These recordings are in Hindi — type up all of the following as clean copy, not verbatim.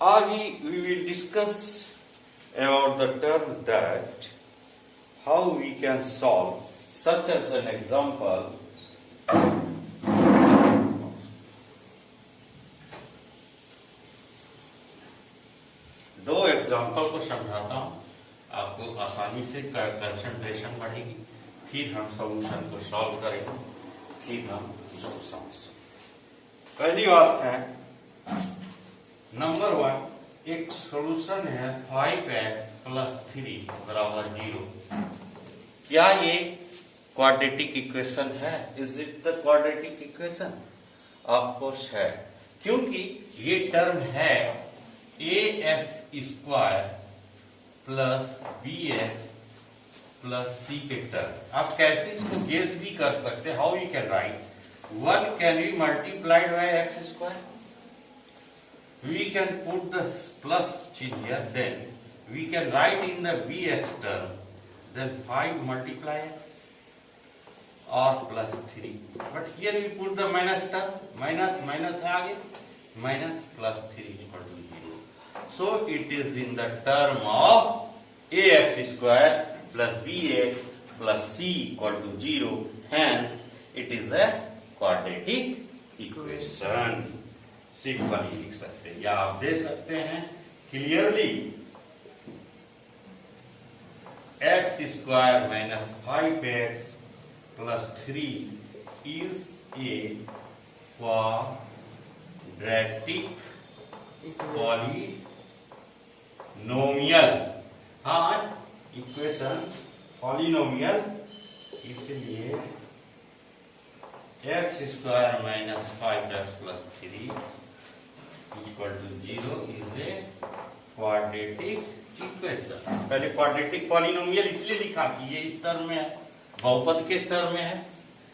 we will discuss about the term that how we can solve such as an example. दो एग्जाम्पल को समझाता हूं, आपको आसानी से कंसंट्रेशन बढ़ेगी, फिर हम सॉल्यूशन को सॉल्व करेंगे, फिर हम इसको समझ सकते। पहली बात है नंबर 1, एक सॉल्यूशन है 5x + 3 = 0। क्या ये क्वाड्रेटिक इक्वेशन है? Is it the quadratic equation? Of course है, क्योंकि ये टर्म है ax² + bx + c के टर्म। आप कैसे इसको गेस भी कर सकते हैं? How you can write 1 can be multiplied by x²। We can put the plus chin here, then we can write in the bx term, then 5 multiply x or plus 3. But here we put the minus term, minus है आगे, minus plus 3 equal to 0. So it is in the term of ax² plus bx plus c equal to 0. Hence it is a quadratic equation. Simple ही लिख सकते हैं, या आप दे सकते हैं clearly x² - 5x + 3 is a quadratic polynomial। हाँ, इक्वेशन पॉलिनोमियल, इसलिए x² - 5x + 3 equal to 0 is a quadratic equation। पहले क्वाड्रेटिक पॉलिनोमियल इसलिए लिखा कि ये इस टर्म में है, बहुपद के टर्म में है।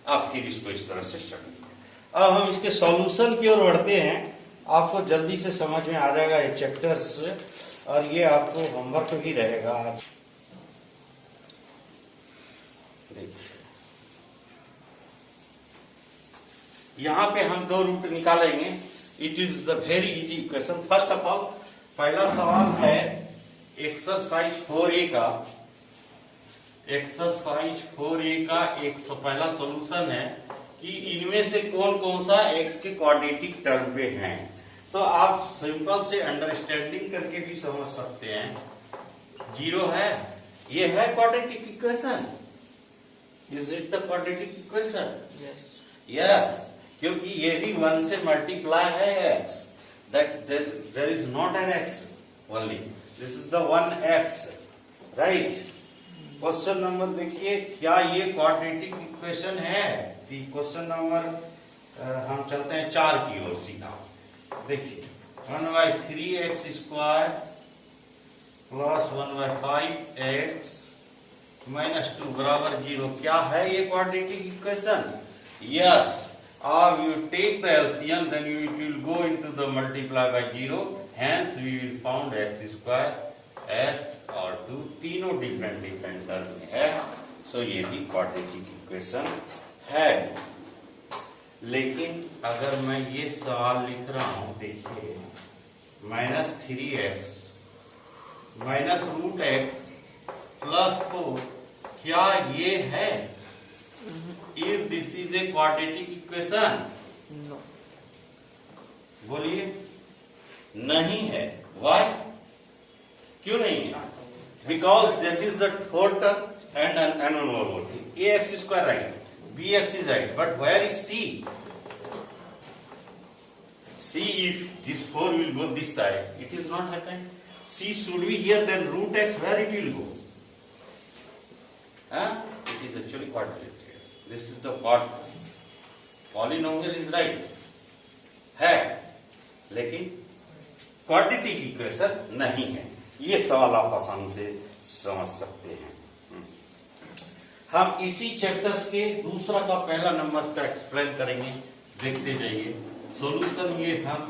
अब फिर इसको इस तरह से समझिए। अब हम इसके सॉल्यूशन की ओर बढ़ते हैं, आपको जल्दी से समझ में आ जाएगा ये चैप्टर्स, और ये आपको होमवर्क भी रहेगा आज। देखिए यहां पे हम दो रूट निकालेंगे। It is the very easy equation. First of all पहला सवाल है एक्सरसाइज 4A का। एक्सरसाइज 4A का पहला सॉल्यूशन है कि इनमें से कौन कौन सा x के क्वाड्रेटिक टर्म पे हैं। तो आप सिंपल से अंडरस्टैंडिंग करके भी समझ सकते हैं। 0 है, ये है quadratic equation. Is it the quadratic equation? Yes. Yes, क्योंकि ये भी 1 से मल्टीप्लाई है x, that there is not an x only, this is the 1x, right. Question number देखिए, क्या ये क्वाड्रेटिक इक्वेशन है? क्वेश्चन नंबर हम चलते हैं 4 की ओर सीधा। देखिए 1/3x² + 1/5x - 2 = 0। क्या है ये quadratic equation? Yes. You take the LCM, then it will go into the multiply by 0. Hence we will found x² x और 2 तीनों डिफरेंट टर्म में है। सो ये भी क्वाड्रेटिक इक्वेशन है। लेकिन अगर मैं ये सवाल लिख रहा हूं, देखिए -3x -√x + 4, क्या ये है? Is this is a quadratic equation? No. बोलिए, नहीं है। Why? क्यों नहीं है? Because that is the fourth term and one more thing. ax² right, bx is right, but where is c? C, if this 4 will go this side, it is not happening. C should be here, then √x, where it will go? It is actually quadratic. This is the polynomial is right है, लेकिन क्वाड्रेटिक इक्वेशन नहीं है। ये सवाल आप आसानी से समझ सकते हैं। हम इसी चैप्टर्स के दूसरा का पहला नंबर का एक्सप्लेन करेंगे, देखते जाइए। सॉल्यूशन ये हम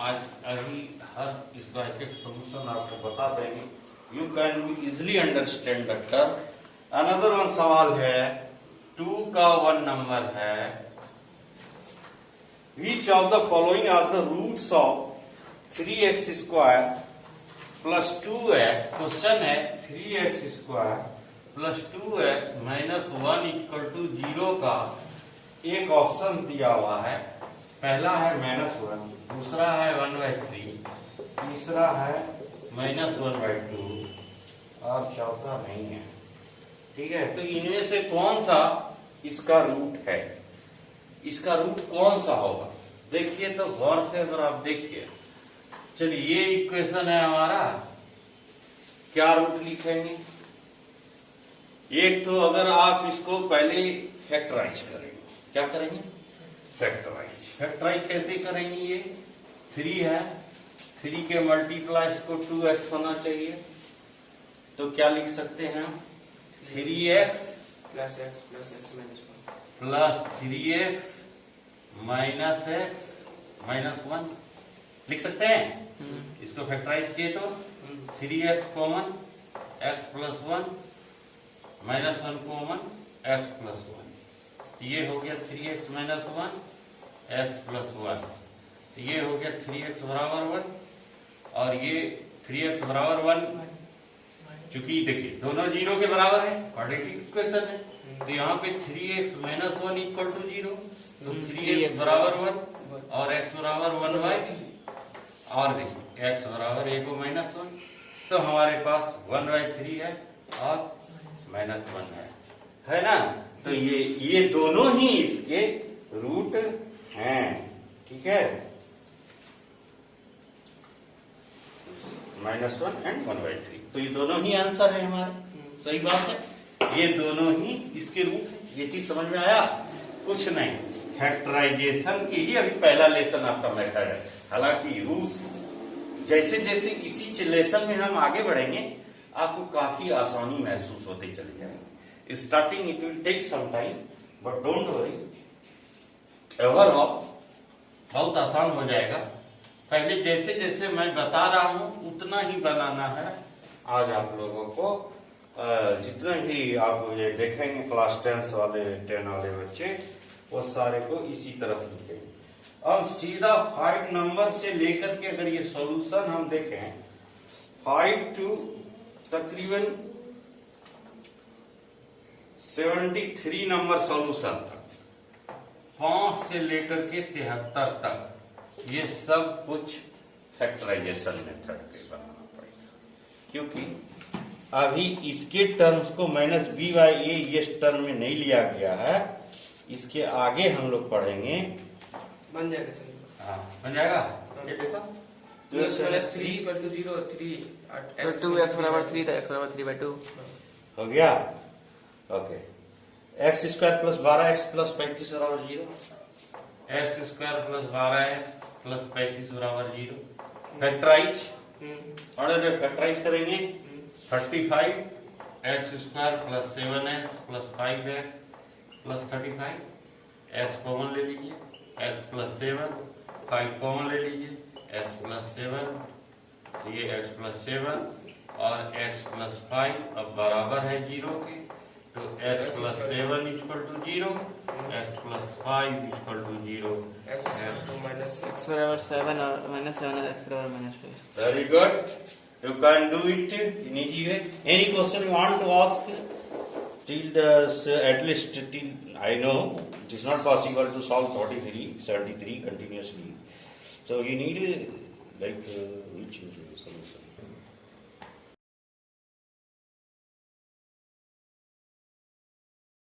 आज अभी हर इसका एक सॉल्यूशन आपको बता देंगे। You can be easily understand the term. Another one सवाल है 2 का 1 नंबर है, which of the following as the roots of 3x² plus 2x, question है 3x² plus 2x minus 1 equal to 0 का एक ऑप्शन दिया हुआ है। पहला है -1, दूसरा है 1/3, तीसरा है -1/2 और चौथा नहीं है। ठीक है, तो इनमें से कौन सा इसका रूट है? इसका रूट कौन सा होगा? देखिए तो गौर से अगर आप देखिए, चलिए ये इक्वेशन है हमारा, क्या रूट लिखेंगे? एक तो अगर आप इसको पहले फैक्टराइज करेंगे, क्या करेंगे? फैक्टराइज। फैक्टराइज कैसे करेंगे? ये 3 है, 3 के मल्टीप्लाई को 2x होना चाहिए, तो क्या लिख सकते हैं? 3x plus x plus x minus 1 plus 3x minus x minus 1 लिख सकते हैं। इसको फैक्टराइज किए तो 3x common x plus 1 minus 1 common x plus 1, ये हो गया 3x माइनस 1 x प्लस 1, ये हो गया 3x बराबर 1 और ये 3x बराबर 1। चूंकि देखिए दोनों 0 के बराबर है, क्वाड्रेटिक इक्वेशन है, तो यहाँ पे 3x माइनस 1 इक्वल टू 0, तो 3x बराबर 1 और x बराबर 1/3 और देखिए x बराबर 1 को माइनस 1, तो हमारे पास 1/3 है और -1 है ना? तो ये दोनों ही इसके रूट हैं। ठीक है, -1 एंड 1/3, तो ये दोनों ही आंसर है हमारे। सही बात है, ये दोनों ही इसके रूट हैं। ये चीज समझ में आया? कुछ नहीं, फैक्टराइजेशन की ही अभी पहला लेसन आपका मेथड है। हालांकि रूल्स जैसे जैसे इसी लेसन में हम आगे बढ़ेंगे, आपको काफी आसानी महसूस होते चली जाएगी। Starting it will take some time, but don't worry, overall बहुत आसान हो जाएगा। पहले जैसे जैसे मैं बता रहा हूं उतना ही बनाना है आज आप लोगों को। जितना ही आप ये देखेंगे क्लास 10 वाले 10 वाले बच्चे, वो सारे को इसी तरह लिखेंगे। अब सीधा 5 नंबर से लेकर के अगर ये सॉल्यूशन हम देखें, 5 टू तकरीबन 73 नंबर सॉल्यूशन तक, 5 से लेकर के 73 तक, ये सब कुछ फैक्टराइजेशन मेथड पे बनाना पड़ेगा, क्योंकि अभी इसके टर्म्स को -b/a ये टर्म में नहीं लिया गया है। इसके आगे हम लोग पढ़ेंगे, बन जाएगा। चलिए हाँ बन जाएगा। ये देखो 2x - 3 = 0, 3 तो 2x बराबर 3 था, x बराबर 3/2 हो गया। Okay, x² plus 12x plus 35 बराबर 0, x² प्लस 12x प्लस 35 बराबर 0। फैक्टराइज, और जब फैक्टराइज करेंगे 35 x² plus 7x plus 5x plus 35, x common ले लीजिए, x प्लस 7, 5 कॉमन ले लीजिए, x प्लस 7, ये x प्लस 7 और x प्लस 5 अब बराबर है 0 के, तो x plus 7 equal to 0, x plus 5 equal to 0। x - x बराबर 7 और -7 और x बराबर -5। Very good, you can do it in easy way. Any question you want to ask? Till at least till I know it is not possible to solve 73 continuously. So you need which solution?